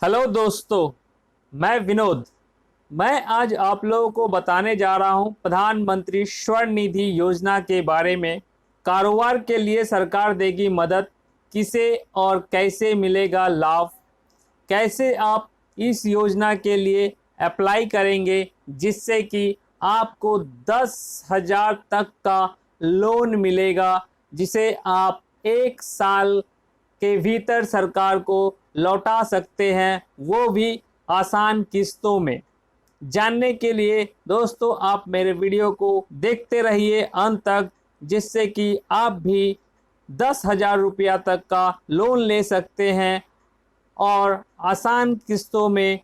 Hello दोस्तों, मैं विनोद। मैं आज आप लोगों को बताने जा रहा हूं प्रधानमंत्री स्वर्ण निधि योजना के बारे में। कारोबार के लिए सरकार देगी मदद, किसे और कैसे मिलेगा लाभ, कैसे आप इस योजना के लिए अप्लाई करेंगे जिससे कि आपको 10,000 तक का लोन मिलेगा, जिसे आप 1 साल के भीतर सरकार को लौटा सकते हैं, वो भी आसान किस्तों में। जानने के लिए दोस्तों आप मेरे वीडियो को देखते रहिए अंत तक, जिससे कि आप भी 10,000 रुपया तक का लोन ले सकते हैं और आसान किस्तों में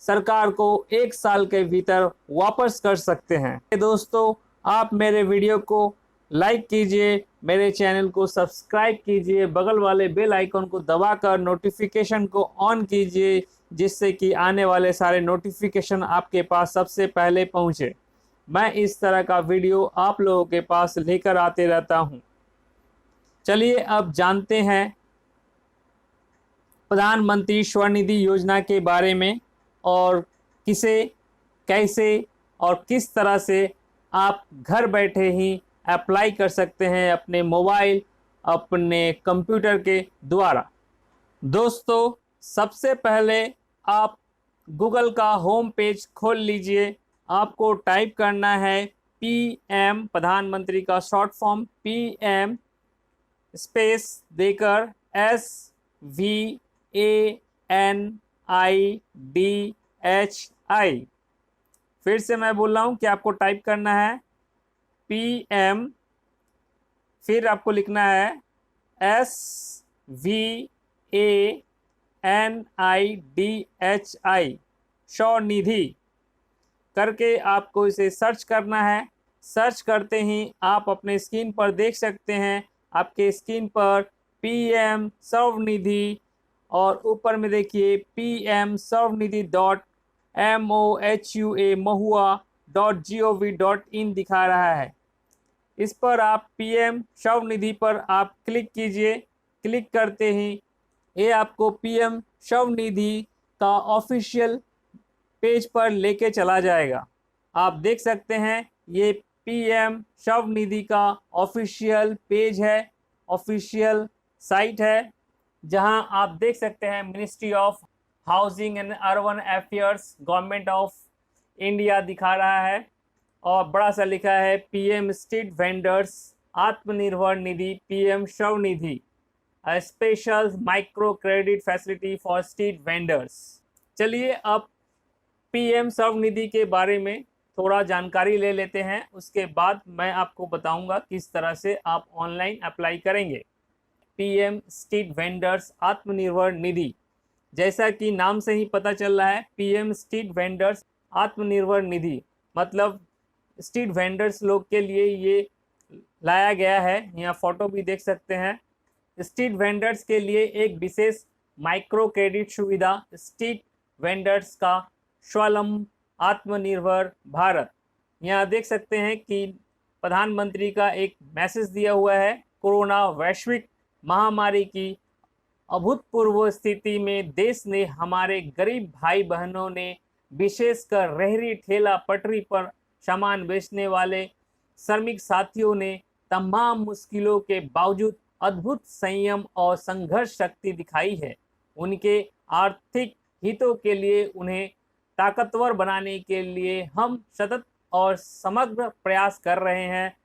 सरकार को 1 साल के भीतर वापस कर सकते हैं। दोस्तों, आप मेरे वीडियो को लाइक कीजिए, मेरे चैनल को सब्सक्राइब कीजिए, बगल वाले बेल आइकन को दबाकर नोटिफिकेशन को ऑन कीजिए, जिससे कि आने वाले सारे नोटिफिकेशन आपके पास सबसे पहले पहुंचे। मैं इस तरह का वीडियो आप लोगों के पास लेकर आते रहता हूं। चलिए अब जानते हैं प्रधानमंत्री स्वर्ण निधि योजना के बारे में, और किसे, कैसे और किस तरह से आप घर बैठे ही अप्लाई कर सकते हैं अपने मोबाइल, अपने कंप्यूटर के द्वारा। दोस्तों, सबसे पहले आप गूगल का होम पेज खोल लीजिए। आपको टाइप करना है पीएम, प्रधानमंत्री का शॉर्ट फॉर्म पीएम स्पेस देकर SVANIDHI। फिर से मैं बोल रहा हूँ कि आपको टाइप करना है पीएम, फिर आपको लिखना है SVANIDHI, स्वर्ण निधि करके आपको इसे सर्च करना है। सर्च करते ही आप अपने स्क्रीन पर देख सकते हैं, आपके स्क्रीन पर पीएम स्वर्ण निधि और ऊपर में देखिए PM स्वर्ण निधि .MOHUA.gov.in दिखा रहा है। इस पर आप PM स्वर्ण निधि पर आप क्लिक कीजिए। क्लिक करते ही ये आपको PM स्वर्ण निधि का ऑफिशियल पेज पर लेके चला जाएगा। आप देख सकते हैं ये PM स्वर्ण निधि का ऑफिशियल पेज है, ऑफिशियल साइट है, जहां आप देख सकते हैं ministry of housing and urban affairs, government of India दिखा रहा है, और बड़ा सा लिखा है PM street vendors Atmanirbhar Nidhi PM Swarn Nidhi, special micro credit facility for street vendors. चलिए अब PM स्वर्ण निधि के बारे में थोड़ा जानकारी ले लेते हैं, उसके बाद मैं आपको बताऊंगा किस तरह से आप ऑनलाइन अप्लाई करेंगे। PM स्ट्रीट वेंडर्स आत्मनिर्भर निधि, जैसा कि नाम से ही पता चल रहा है, PM स्ट्रीट वेंडर्स आत्मनिर्भर निधि मतलब स्ट्रीट वेंडर्स लोग के लिए ये लाया गया है। यहाँ फोटो भी देख सकते हैं। स्ट्रीट वेंडर्स के लिए एक विशेष माइक्रो क्रेडिट सुविधा, स्ट्रीट वेंडर्स का स्वावलंबन आत्मनिर्भर भारत। यहाँ देख सकते हैं कि प्रधानमंत्री का एक मैसेज दिया हुआ है। कोरोना वैश्विक महामारी की अभूतपूर्व स्थिति में देश ने हमारे गरीब भाई बहनों ने, विशेषकर रेहड़ी ठेला पटरी पर सामान बेचने वाले श्रमिक साथियों ने तमाम मुश्किलों के बावजूद अद्भुत संयम और संघर्ष शक्ति दिखाई है। उनके आर्थिक हितों के लिए उन्हें ताकतवर बनाने के लिए हम सतत और समग्र प्रयास कर रहे हैं।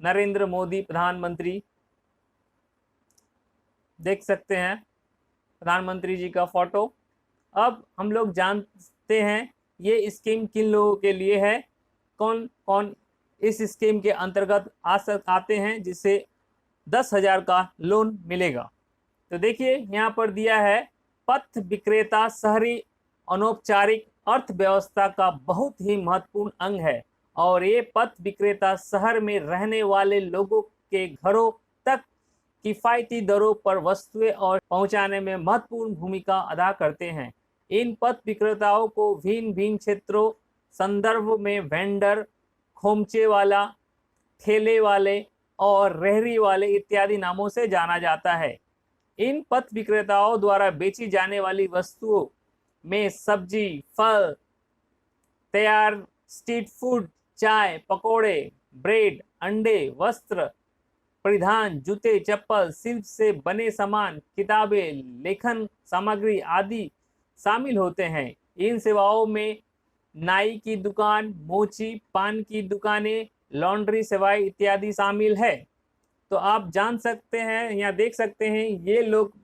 नरेंद्र मोदी प्रधानमंत्री, देख सकते हैं प्रधानमंत्री जी का फोटो। अब हम लोग जानते हैं ये स्कीम किन लोगों के लिए है, कौन कौन इस स्कीम के अंतर्गत आते हैं जिससे 10,000 का लोन मिलेगा। तो देखिए यहाँ पर दिया है, पथ विक्रेता शहरी अनौपचारिक अर्थव्यवस्था का बहुत ही महत्वपूर्ण अंग है, और ये पथ विक्रेता शहर में रहने वाले लोगों के घरों तक किफ़ायती दरों पर वस्तुएं और पहुंचाने में महत्वपूर्ण भूमिका अदा करते हैं। इन पथ विक्रेताओं को भिन्न भिन्न क्षेत्रों संदर्भ में वेंडर, खोमचे वाला, ठेले वाले और रेहड़ी वाले इत्यादि नामों से जाना जाता है। इन पथ विक्रेताओं द्वारा बेची जाने वाली वस्तुओं में सब्जी, फल, तैयार स्ट्रीट फूड, चाय, पकोड़े, ब्रेड, अंडे, वस्त्र परिधान, जूते, चप्पल, शिल्प से बने सामान, किताबें, लेखन सामग्री आदि शामिल होते हैं। इन सेवाओं में नाई की दुकान, मोची, पान की दुकानें, लॉन्ड्री सेवाएं इत्यादि शामिल है। तो आप जान सकते हैं या देख सकते हैं ये लोग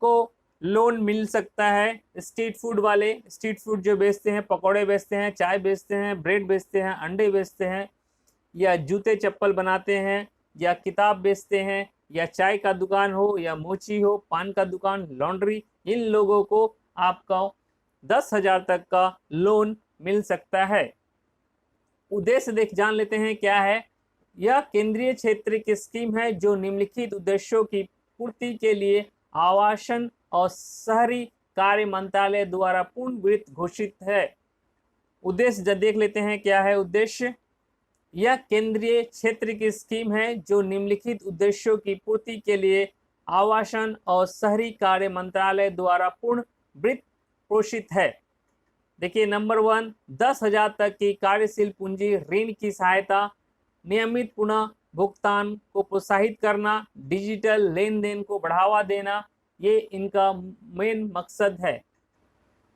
को लोन मिल सकता है। स्ट्रीट फूड वाले स्ट्रीट फूड जो बेचते हैं, पकौड़े बेचते हैं, चाय बेचते हैं, ब्रेड बेचते हैं, अंडे बेचते हैं, या जूते चप्पल बनाते हैं, या किताब बेचते हैं, या चाय का दुकान हो, या मोची हो, पान का दुकान, लॉन्ड्री, इन लोगों को आपका 10,000 तक का लोन मिल सकता है। उद्देश्य जान लेते हैं क्या है। यह केंद्रीय क्षेत्र की स्कीम है जो निम्नलिखित उद्देश्यों की पूर्ति के लिए आवासन और शहरी कार्य मंत्रालय द्वारा पूर्ण वित्त घोषित है। उद्देश्य देख लेते हैं क्या है उद्देश्य। यह केंद्रीय क्षेत्र की स्कीम है जो निम्नलिखित उद्देश्यों की पूर्ति के लिए आवासन और शहरी कार्य मंत्रालय द्वारा पूर्ण वित्त पोषित है। देखिए नंबर 1, 10,000 तक की कार्यशील पूंजी ऋण की सहायता, नियमित पुनः भुगतान को प्रोत्साहित करना, डिजिटल लेन देन को बढ़ावा देना, ये इनका मेन मकसद है।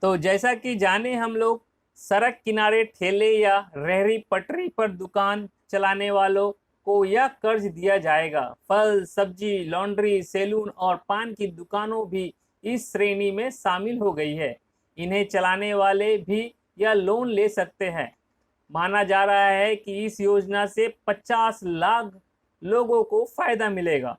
तो जैसा कि जाने हम लोग, सड़क किनारे ठेले या रेहड़ी पटरी पर दुकान चलाने वालों को यह कर्ज दिया जाएगा। फल, सब्जी, लॉन्ड्री, सैलून और पान की दुकानों भी इस श्रेणी में शामिल हो गई है। इन्हें चलाने वाले भी यह लोन ले सकते हैं। माना जा रहा है कि इस योजना से 50 लाख लोगों को फायदा मिलेगा।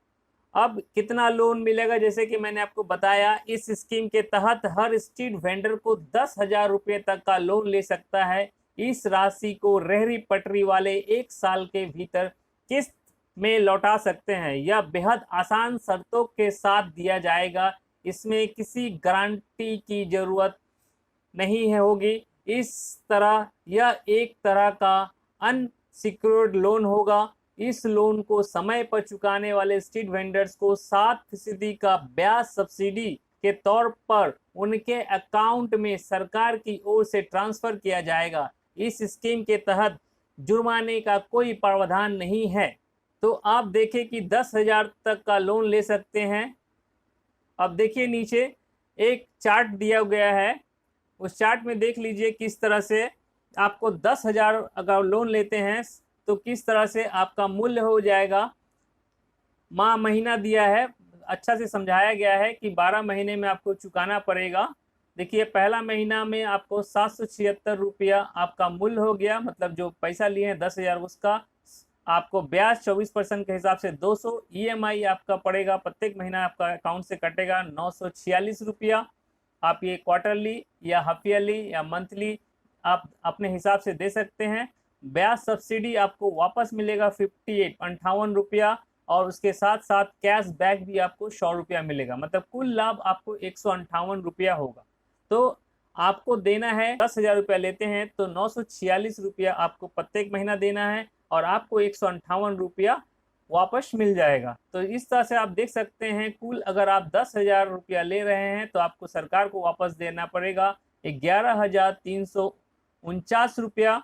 अब कितना लोन मिलेगा, जैसे कि मैंने आपको बताया, इस स्कीम के तहत हर स्ट्रीट वेंडर को 10,000 रुपये तक का लोन ले सकता है। इस राशि को रेहड़ी पटरी वाले 1 साल के भीतर किस्त में लौटा सकते हैं। यह बेहद आसान शर्तों के साथ दिया जाएगा। इसमें किसी गारंटी की जरूरत नहीं है होगी। इस तरह यह एक तरह का अनसिक्योर्ड लोन होगा। इस लोन को समय पर चुकाने वाले स्ट्रीट वेंडर्स को 7% का ब्याज सब्सिडी के तौर पर उनके अकाउंट में सरकार की ओर से ट्रांसफर किया जाएगा। इस स्कीम के तहत जुर्माने का कोई प्रावधान नहीं है। तो आप देखें कि 10,000 तक का लोन ले सकते हैं। अब देखिए नीचे एक चार्ट दिया गया है, उस चार्ट में देख लीजिए किस तरह से आपको 10,000 अगर लोन लेते हैं तो किस तरह से आपका मूल्य हो जाएगा। माह महीना दिया है, अच्छा से समझाया गया है कि 12 महीने में आपको चुकाना पड़ेगा। देखिए पहला महीना में आपको 776 रुपया आपका मूल्य हो गया, मतलब जो पैसा लिए हैं 10,000 उसका आपको ब्याज 24% के हिसाब से 200। EMI आपका पड़ेगा, प्रत्येक महीना आपका अकाउंट से कटेगा 946 रुपया। आप ये क्वार्टरली या हाफ ईयरली या मंथली आप अपने हिसाब से दे सकते हैं। ब्याज सब्सिडी आपको वापस मिलेगा 58 रुपया, और उसके साथ साथ कैश बैक भी आपको 100 रुपया मिलेगा। मतलब कुल लाभ आपको 158 रुपया होगा। तो आपको देना है 10,000 रुपया लेते हैं तो 946 रुपया आपको प्रत्येक महीना देना है, और आपको 158 रुपया वापस मिल जाएगा। तो इस तरह से आप देख सकते हैं कुल अगर आप 10,000 रुपया ले रहे हैं तो आपको सरकार को वापस देना पड़ेगा 11,349 रुपया,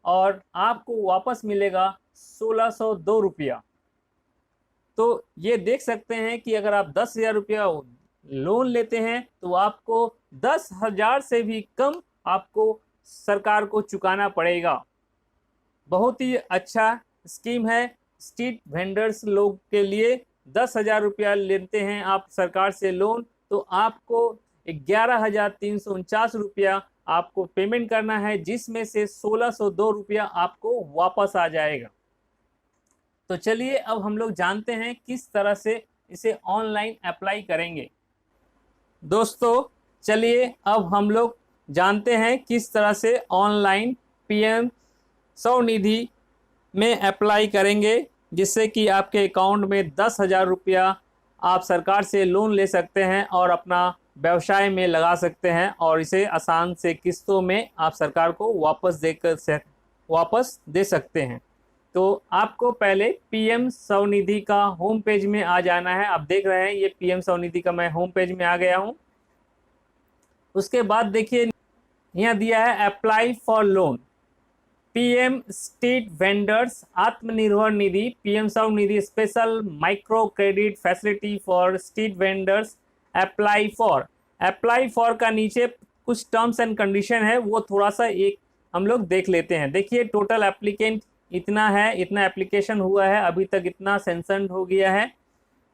और आपको वापस मिलेगा 1,602 रुपया। तो ये देख सकते हैं कि अगर आप 10,000 रुपया लोन लेते हैं तो आपको 10,000 से भी कम आपको सरकार को चुकाना पड़ेगा। बहुत ही अच्छा स्कीम है स्ट्रीट वेंडर्स लोग के लिए। 10,000 रुपया लेते हैं आप सरकार से लोन तो आपको 11,349 रुपया आपको पेमेंट करना है, जिसमें से 1,602 रुपया आपको वापस आ जाएगा। तो चलिए अब हम लोग जानते हैं किस तरह से इसे ऑनलाइन अप्लाई करेंगे। दोस्तों चलिए अब हम लोग जानते हैं किस तरह से ऑनलाइन PM स्वनिधि में अप्लाई करेंगे, जिससे कि आपके अकाउंट में 10,000 रुपया आप सरकार से लोन ले सकते हैं और अपना व्यवसाय में लगा सकते हैं, और इसे आसान से किस्तों में आप सरकार को वापस दे सकते हैं। तो आपको पहले PM स्वनिधि का होम पेज में आ जाना है। आप देख रहे हैं ये PM स्वनिधि का मैं होम पेज में आ गया हूँ। उसके बाद देखिए यहाँ दिया है apply for loan, PM street vendors Atmanirbhar Nidhi, PM Svanidhi special micro credit facility for street vendors, apply for का नीचे कुछ टर्म्स एंड कंडीशन है, वो थोड़ा सा एक हम लोग देख लेते हैं। देखिए टोटल एप्लीकेंट इतना है, इतना एप्लीकेशन हुआ है, अभी तक इतना सेंशन हो गया है,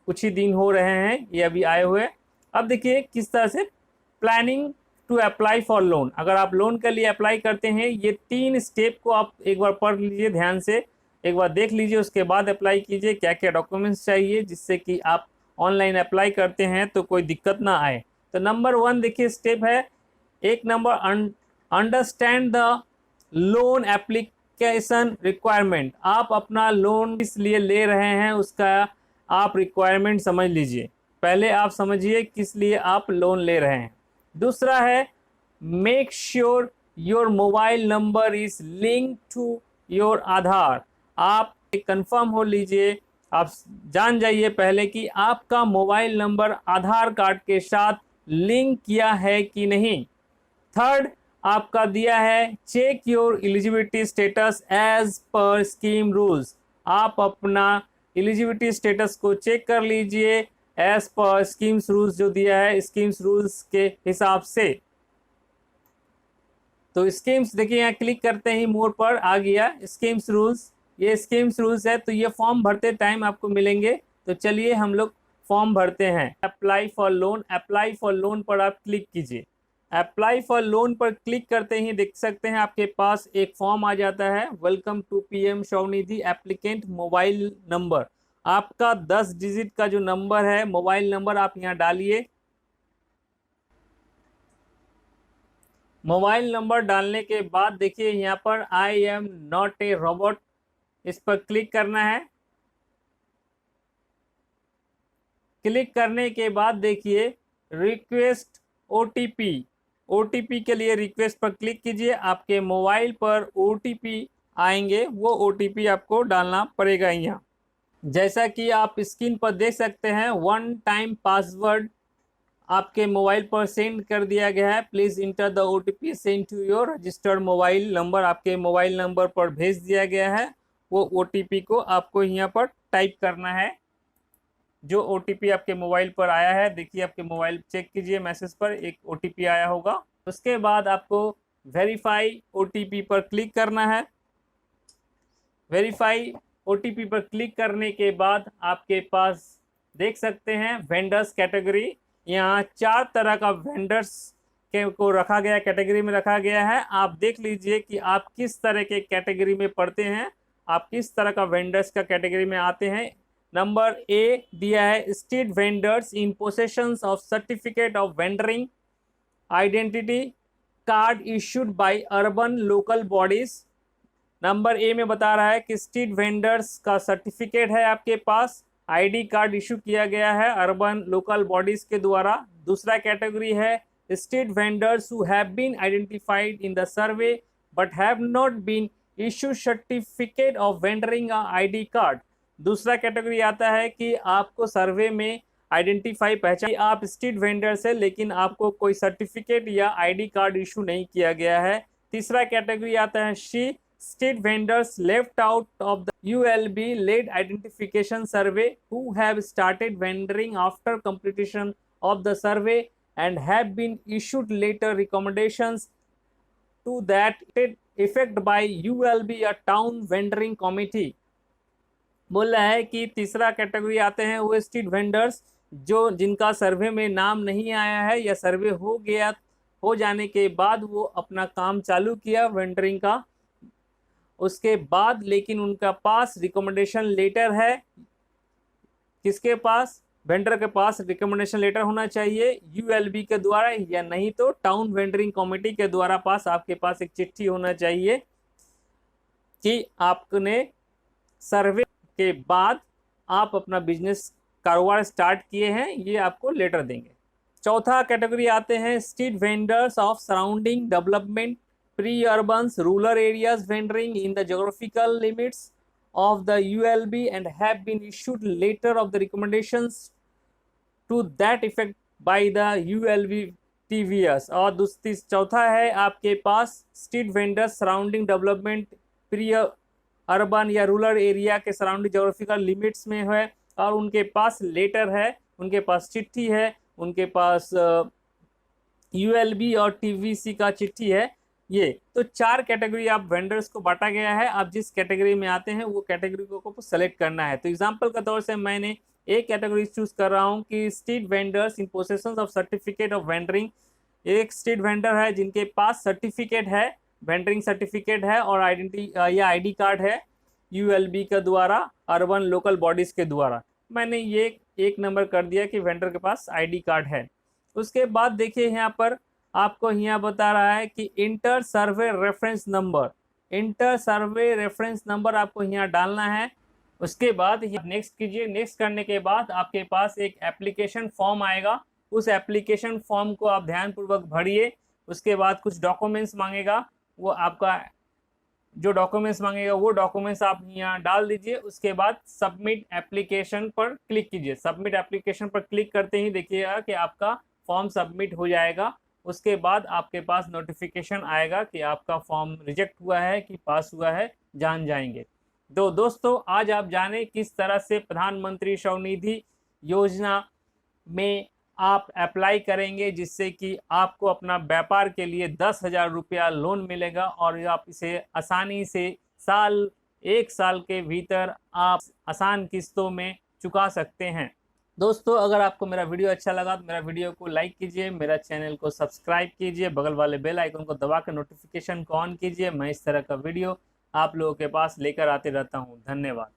कुछ ही दिन हो रहे हैं ये अभी आए हुए। अब देखिए किस तरह से planning to apply for loan, अगर आप लोन के लिए अप्लाई करते हैं, ये 3 स्टेप को आप एक बार पढ़ लीजिए ध्यान से, एक बार देख लीजिए, उसके बाद अप्लाई कीजिए। क्या क्या डॉक्यूमेंट्स चाहिए जिससे कि आप ऑनलाइन अप्लाई करते हैं तो कोई दिक्कत ना आए। तो नंबर 1 देखिए स्टेप है, एक number understand the loan application requirement, आप अपना लोन किस लिए ले रहे हैं उसका आप रिक्वायरमेंट समझ लीजिए, पहले आप समझिए किस लिए आप लोन ले रहे हैं। दूसरा है make sure your mobile number is link to your Aadhaar, आप कंफर्म हो लीजिए, आप जान जाइए पहले कि आपका मोबाइल नंबर आधार कार्ड के साथ लिंक किया है कि नहीं। थर्ड आपका दिया है check your eligibility status as per scheme rules, आप अपना एलिजिबिलिटी स्टेटस को चेक कर लीजिए एज पर स्कीम्स रूल्स जो दिया है, स्कीम्स रूल्स के हिसाब से। तो स्कीम्स देखिए यहाँ क्लिक करते ही मोर पर आ गया स्कीम्स रूल्स, ये स्कीम्स रूल्स है, तो ये फॉर्म भरते टाइम आपको मिलेंगे। तो चलिए हम लोग फॉर्म भरते हैं। Apply for loan, apply for loan पर आप क्लिक कीजिए। अप्लाई फॉर लोन पर क्लिक करते ही देख सकते हैं आपके पास एक फॉर्म आ जाता है, welcome to PM Svanidhi applicant mobile number, आपका 10 डिजिट का जो नंबर है मोबाइल नंबर आप यहाँ डालिए। मोबाइल नंबर डालने के बाद देखिए यहाँ पर I am not a robot, इस पर क्लिक करना है। क्लिक करने के बाद देखिए रिक्वेस्ट ओटीपी, ओटीपी के लिए रिक्वेस्ट पर क्लिक कीजिए, आपके मोबाइल पर ओटीपी आएंगे, वो ओटीपी आपको डालना पड़ेगा यहाँ। जैसा कि आप स्क्रीन पर देख सकते हैं 1 टाइम पासवर्ड आपके मोबाइल पर सेंड कर दिया गया है, please enter the OTP send to your registered mobile number, आपके मोबाइल नंबर पर भेज दिया गया है, वो ओटीपी को आपको यहाँ पर टाइप करना है। जो ओटीपी आपके मोबाइल पर आया है, देखिए आपके मोबाइल चेक कीजिए, मैसेज पर एक ओटीपी आया होगा। उसके बाद आपको वेरीफाई ओटीपी पर क्लिक करना है। वेरीफाई ओटीपी पर क्लिक करने के बाद आपके पास देख सकते हैं वेंडर्स कैटेगरी, यहाँ 4 तरह का वेंडर्स को रखा गया, कैटेगरी में रखा गया है। आप देख लीजिए कि आप किस तरह के कैटेगरी में पढ़ते हैं, आप किस तरह का वेंडर्स का कैटेगरी में आते हैं। नंबर ए दिया है street vendors in possessions of certificate of vending identity card issued by urban local bodies. Number A में बता रहा है कि स्ट्रीट वेंडर्स का सर्टिफिकेट है आपके पास, आईडी कार्ड इशू किया गया है अर्बन लोकल बॉडीज के द्वारा। दूसरा कैटेगरी है street vendors who have been identified in the survey but have not been issue certificate of vending ID card. दूसरा कैटेगरी आता है कि आपको सर्वे में आइडेंटिफाई पहचान, आप स्ट्रीट वेंडर से लेकिन आपको कोई सर्टिफिकेट या आईडी कार्ड इशू नहीं किया गया है। तीसरा कैटेगरी आता है सी street vendors left out of the ULB led identification survey who have started vending after completion of the survey and have been issued later recommendations to that effect by ULB a town vending committee। बोल रहा है कि तीसरा category आते हैं वो street vendors जो जिनका सर्वे में नाम नहीं आया है या सर्वे हो गया, हो जाने के बाद वो अपना काम चालू किया वेंडरिंग का, उसके बाद लेकिन उनका पास रिकमेंडेशन लेटर है, किसके पास, वेंडर के पास रिकमेंडेशन लेटर होना चाहिए यूएलबी के द्वारा, या नहीं तो टाउन वेंडरिंग कमेटी के द्वारा पास आपके पास एक चिट्ठी होना चाहिए कि आपने सर्वे के बाद आप अपना बिजनेस कारोबार स्टार्ट किए हैं, ये आपको लेटर देंगे। चौथा कैटेगरी आते हैं street vendors of surrounding development pre-urbans rural areas vending in the geographical limits of the ULB and have been issued later of the recommendations to that effect by the ULB TVS. और दूसरी चौथा है आपके पास street vendors surrounding development pre urban या rural area के surrounding geographical limits में है, और उनके पास लेटर है, उनके पास चिट्ठी है, उनके पास यूएलबी और टीवीसी का चिट्ठी है। ये तो 4 कैटेगरी आप वेंडर्स को बांटा गया है। आप जिस कैटेगरी में आते हैं वो कैटेगरी को सेलेक्ट करना है। तो एग्जांपल के तौर से मैंने एक कैटेगरी चूज कर रहा हूं कि street vendors in possession of certificate of wandering. एक स्ट्रीट वेंडर है जिनके पास सर्टिफिकेट है, वेंडरिंग सर्टिफिकेट है और आइडेंटिटी या आईडी कार्ड है यूएलबी के द्वारा, अर्बन लोकल बॉडीज के द्वारा। मैंने ये एक नंबर कर दिया कि वेंडर के पास आईडी कार्ड है। उसके बाद देखिए यहाँ पर आपको यहाँ बता रहा है कि इंटर सर्वे रेफरेंस नंबर, इंटर सर्वे रेफरेंस नंबर आपको यहाँ डालना है। उसके बाद नेक्स्ट कीजिए। नेक्स्ट करने के बाद आपके पास एक एप्लीकेशन फॉर्म आएगा, उस एप्लीकेशन फॉर्म को आप ध्यानपूर्वक भरिए। उसके बाद कुछ डॉक्यूमेंट्स मांगेगा, वो आपका जो डॉक्यूमेंट्स मांगेगा वो डॉक्यूमेंट्स आप यहाँ डाल दीजिए। उसके बाद सबमिट एप्लीकेशन पर क्लिक कीजिए। सबमिट एप्लीकेशन पर क्लिक करते ही देखिएगा कि आपका फॉर्म सबमिट हो जाएगा। उसके बाद आपके पास नोटिफिकेशन आएगा कि आपका फॉर्म रिजेक्ट हुआ है कि पास हुआ है, जान जाएंगे। तो दोस्तों आज आप जाने किस तरह से प्रधानमंत्री स्वनिधि योजना में आप अप्लाई करेंगे, जिससे कि आपको अपना व्यापार के लिए 10,000 रुपया लोन मिलेगा और आप इसे आसानी से एक साल के भीतर आप आसान किस्तों में चुका सकते हैं। दोस्तों अगर आपको मेरा वीडियो अच्छा लगा तो मेरा वीडियो को लाइक कीजिए, मेरा चैनल को सब्सक्राइब कीजिए, बगल वाले बेल आइकन को दबा कर नोटिफिकेशन को ऑन कीजिए। मैं इस तरह का वीडियो आप लोगों के पास लेकर आते रहता हूँ। धन्यवाद।